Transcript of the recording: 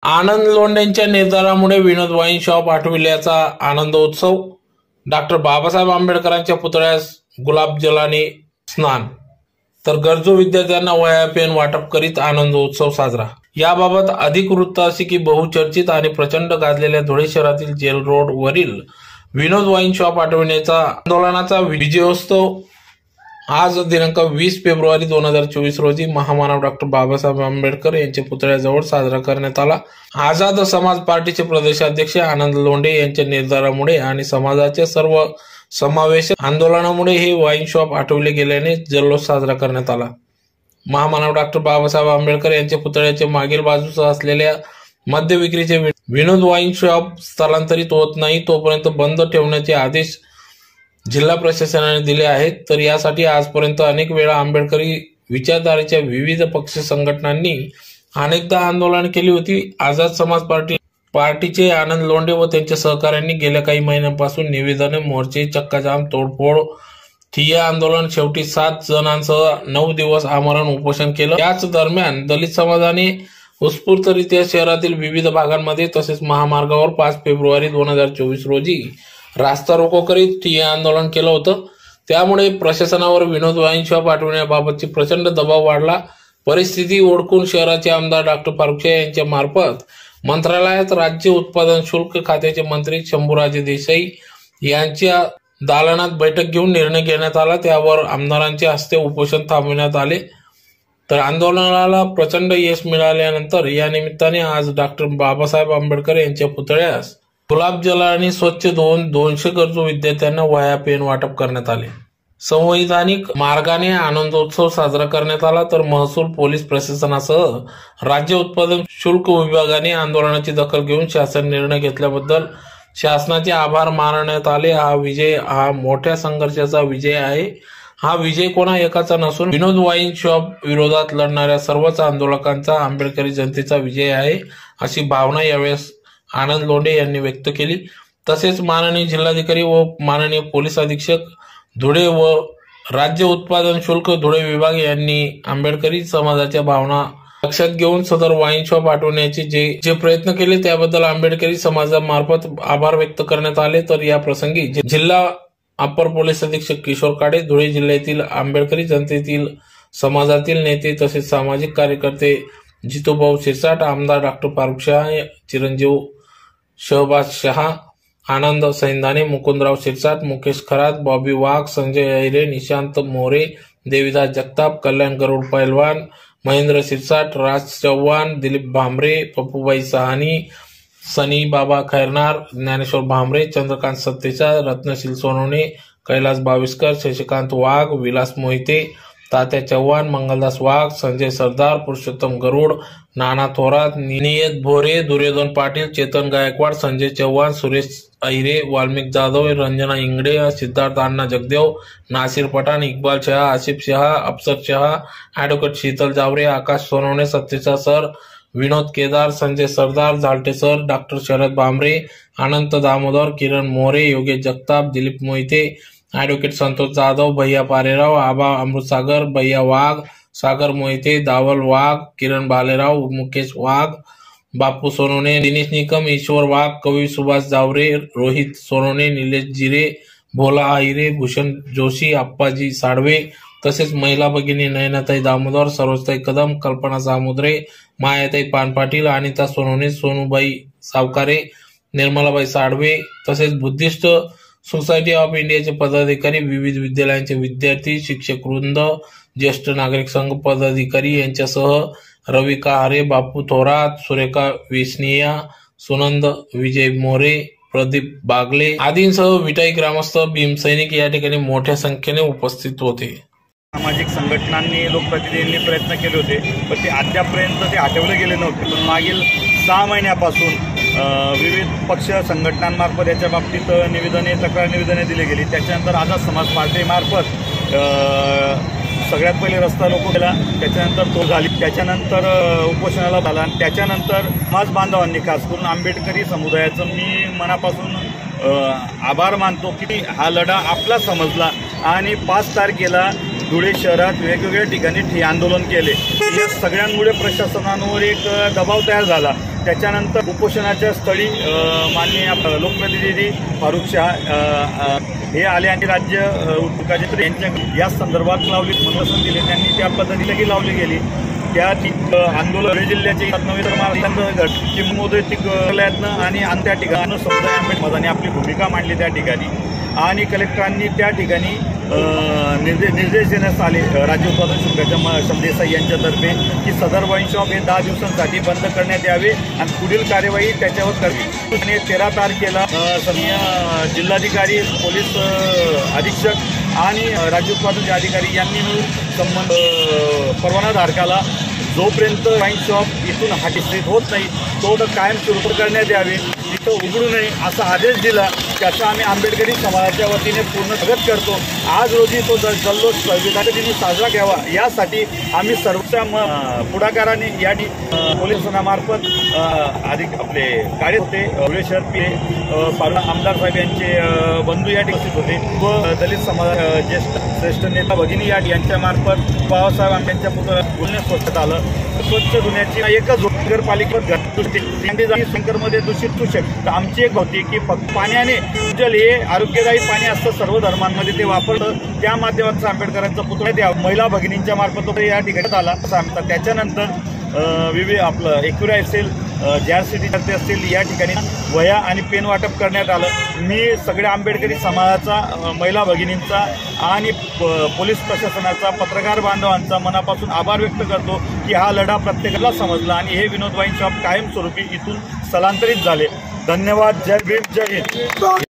आनंद लोंढेंच्या निर्धारामुळे विनोद wine shop आठविल्याचा आनंदोत्सव। Doctor Babasaheb आंबेडकरांच्या पुतळ्यास गुलाबजलाने स्नान, तर गरजू विद्यार्थ्यांना वह्या पेन वाटप करीत आनंदोत्सव साजरा। याबाबत अधिक वृत्त असे की बहुचर्चित आणि प्रचंड गाजलेल्या धुळे शहरातील जेल रोड वरील विनोद वाईन शॉप आठवण्याचा आंदोलनाचा विजयोत्सव आज दिनांक 20 फेब्रुवारी 2024 रोजी महामानव डॉक्टर बाबासाहेब आंबेडकर यांच्या पुतळ्याजवळ साजरा करण्यात आला। आझाद समाज पार्टीचे प्रदेशाध्यक्ष आनंद लोंढे यांच्या निर्धारामुळे आणि समाजाच्या सर्व समावेशक आंदोलनामुळे हे वाईन शॉप आठवले गेल्याने जल्लोष साजरा करण्यात आला। महामानव डॉक्टर बाबासाहेब आंबेडकर यांच्या पुतळ्याच्या मागील बाजूस असलेल्या मद्य विक्रीचे विनोद वाईन शॉप स्थलांतरित होत नाही तोपर्यंत बंद ठेवण्याचे आदेश जिल्हा प्रशासनाने दिले आहेत। तर यासाठी आजपर्यंत अनेक वेळा आंबेडकरी विचारधारेच्या विविध पक्ष संघटनांनी अनेकदा आंदोलन केली होती। आझाद समाज पार्टीचे आनंद लोंढे व त्यांच्या सहकाऱ्यांनी गेल्या काही महिन्यांपासून निवेदने, मोर्चे, चक्काजाम, तोडफोड, ठिय्या आंदोलन, शेवटी 7 जणांसह 9 दिवस आमरण उपोषण केलं। याच दरम्यान दलित समाजाने उत्स्फूर्तरित्या शहरातील विविध भागांमध्ये तसेच महामार्गावर 5 फेब्रुवारी 2024 रोजी रास्ता रोको करीत ठिय्या आंदोलन केलं होतं। त्यामुळे प्रशासनावर विनोद वाईन शॉप आठवण्याबाबतची प्रचंड दबाव वाढला। परिस्थिती ओळखून शहराचे आमदार डॉक्टर फारुख शाह यांच्या मार्फत मंत्रालयात राज्य उत्पादन शुल्क खात्याचे मंत्री शंभूराजे देसाई यांच्या दालनात बैठक घेऊन निर्णय घेण्यात आला। त्यावर आमदारांच्या हस्ते उपोषण थांबवण्यात आले। तर आंदोलनाला प्रचंड यश मिळाल्यानंतर या निमित्ताने आज डॉक्टर बाबासाहेब आंबेडकर यांच्या पुतळ्यास गुलाबजलाने स्वच्छ धुवून 200 गरजू विद्यार्थ्यांना वह्या पेन वाटप करण्यात आले। संवैधानिक मार्गाने आनंदोत्सव साजरा करण्यात आला। तर महसूल, पोलीस प्रशासनासह राज्य उत्पादन शुल्क विभागाने आंदोलनाची दखल घेऊन शासन निर्णय घेतल्याबद्दल शासनाचे आभार मानण्यात आले। हा विजय हा मोठ्या संघर्षाचा विजय आहे। हा विजय कोणा एकाचा नसून विनोद वाईन शॉप विरोधात लढणाऱ्या सर्वच आंदोलकांचा, आंबेडकरी जनतेचा विजय आहे, अशी भावना यावेळेस आनंद लोंढे यांनी व्यक्त केली। तसेच माननीय जिल्हाधिकारी व माननीय पोलीस अधीक्षक धुळे व राज्य उत्पादन शुल्क धुळे विभाग यांनी आंबेडकरी समाजाच्या भावना लक्षात घेऊन सदर वाईन शॉप आठवण्याचे जे प्रयत्न केले त्याबद्दल आंबेडकरी समाजामार्फत आभार व्यक्त करण्यात आले। तर या प्रसंगी जिल्हा अपर पोलीस अधीक्षक किशोर काळे, धुळे जिल्ह्यातील आंबेडकरी जनतेतील समाजातील नेते तसेच सामाजिक कार्यकर्ते जितूभाऊ शिरसाट, आमदार डॉक्टर फारुख शाह, चिरंजीव शहबाज शहा, आनंद सैंदाने, मुकुंदराव शिरसाट, मुकेश खरात, बॉबी वाघ, संजय अहिरे, निशांत मोरे, देवीदास जगताप, कल्याण गरुड पैलवान, महेंद्र शिरसाट, राज चव्हाण, दिलीप भांबरे, पप्पूबाई सहानी, सनी बाबा खैरनार, ज्ञानेश्वर भांबरे, चंद्रकांत सत्तेचा, रत्नशील सोनवणे, कैलास बाविस्कर, शशिकांत वाघ, विलास मोहिते, तात्या चव्हाण, मंगलदास वाघ, संजय सरदार, पुरुषोत्तम गरुड, नाना थोरात, नियत भोरे, दुर्योधन पाटील, चेतन गायकवाड, संजय चव्हाण, सुरेश अहिरे, वाल्मिक जाधव, रंजना इंगडे, सिद्धार्थ अण्णा जगदेव, नासिर पठाण, इक्बाल शहा, आसिफ शहा, अफसर शहा, ॲडव्होकेट शीतल जावरे, आकाश सोनवणे, सत्तेचा सर, विनोद केदार, संजय सरदार, झालटे सर, डॉक्टर शरद भांबरे, अनंत दामोदर, किरण मोरे, योगेश जगताप, दिलीप मोहिते, ॲडव्होकेट संतोष जाधव, भैया पारेराव, आबा अमृतसागर, भैया वाघ, सागर मोहिते, दावल वाघ, किरण भालेराव, मुकेश वाघ, बापू सोनवणे, दिनेश निकम, ईश्वर वाघ, कवी सुभाष जावरे, रोहित सोनवणे, निलेश जिरे, भोला आहिरे, भूषण जोशी, अप्पाजी साळवे, तसेच महिला भगिनी नयनाताई दामोदर, सरोजताई कदम, कल्पना सामुद्रे, मायाताई पानपाटील, अनिता सोनवणे, सोनूबाई सावकारे, निर्मलाबाई साळवे, तसेच बुद्धिस्ट सोसायटी ऑफ इंडियाचे पदाधिकारी, विविध विद्यालयांचे विद्यार्थी, शिक्षक वृंद, ज्येष्ठ नागरिक संघ पदाधिकारी यांच्यासह रवी कहारे, बापू थोरात, सुरेखा विसनिया, सुनंद विजय मोरे, प्रदीप बागले आदींसह विटाई ग्रामस्थ, भीमसैनिक या ठिकाणी मोठ्या संख्येने उपस्थित होते। सामाजिक संघटनांनी, लोकप्रतिनिधींनी प्रयत्न केले होते पण ते अद्यापर्यंत ते आठवले गेले नव्हते। पण मागील 6 महिन्यापासून विविध पक्ष संघटनांमार्फत याच्या बाबतीत निवेदने, तक्रार निवेदने दिली गेली। त्याच्यानंतर आझाद समाज पार्टीमार्फत सगळ्यात पहिले रस्ता रोको केला, त्याच्यानंतर तो झाली, त्याच्यानंतर उपोषणाला झाला आणि त्याच्यानंतर समाज बांधवांनी खास करून आंबेडकरी समुदायाचं मी मनापासून आभार मानतो की हा लढा आपला समजला आणि 5 तारखेला धुळे शहरात वेगवेगळ्या ठिकाणी ठिय्या आंदोलन केले। या सगळ्यांमुळे प्रशासनावर एक दबाव तयार झाला त्याच्यानंतर उपोषणाच्या स्थळी माननीय लोकप्रतिनिधी फारुख शाह हे आले आणि राज्य उद्योगाचे यांच्या या संदर्भात लावली मनोसन दिले, त्यांनी त्या पद्धतीनेही लावली गेली। त्या आंदोलन धुळे जिल्ह्याचे गट किंमोदयतिक आणि त्या ठिकाणी समुदाय आंबेडकरांनी आपली भूमिका मांडली त्या ठिकाणी, आणि कलेक्टरांनी त्या ठिकाणी निर्देश देण्यात आले राज्य उत्पादन शुल्काच्या देसाई यांच्यातर्फे की सदर वाईन शॉप हे 10 दिवसांसाठी बंद करण्यात यावे आणि पुढील कार्यवाही त्याच्यावर करावी। आणि 13 तारखेला सन्माननीय जिल्हाधिकारी, पोलीस अधीक्षक आणि राज्य उत्पादन अधिकारी यांनी मिळून संबंध परवानाधारकाला जोपर्यंत वाईन शॉप इथून हटस्थित होत नाही तो कायम सुरू करण्यात यावे, तिथं उघडू नये असा आदेश दिला। त्याचा आम्ही आंबेडकरी समाजाच्या वतीने पूर्ण स्वागत करतो। आज रोजी तो जल्लोष विधानसभेने साजरा घ्यावा यासाठी आम्ही सर्वच्या पुढाकाराने या पोलिसांमार्फत अधिक आपले कार्य होते। धुळे शहर आमदार साहेब यांचे बंधू या ठिकाणी होते व दलित समाज श्रेष्ठ नेता भगिनी यांच्यामार्फत बाबासाहेब आंबेडकरांच्या पुतळ्यात बोलण्यास स्वच्छता आलं। स्वच्छ धुण्याची एकच नगरपालिकेवर शंकरमध्ये दूषित तुषक तर आमची एक होती की फक्त पाण्याने जल हे आरोग्यदायी पाणी असतं, सर्व धर्मांमध्ये ते वापरतं, त्या माध्यमातून आंबेडकरांचा पुतळा त्या महिला भगिनींच्या मार्फत या ठिकाणी आला सांगतात। त्याच्यानंतर विविध आपलं एकविरा असेल, JR सिटी असतील या ठिकाणी वह्या आणि पेन वाटप करण्यात आलं। मी सगळ्या आंबेडकरी समाजाचा, महिला भगिनींचा आणि पोलीस प्रशासनाचा, पत्रकार बांधवांचा मनापासून आभार व्यक्त करतो की हा लढा प्रत्येकाला समजला आणि हे विनोद वाईन शॉप कायमस्वरूपी इथून स्थलांतरित झाले। धन्यवाद। जय भीम, जय हिंद।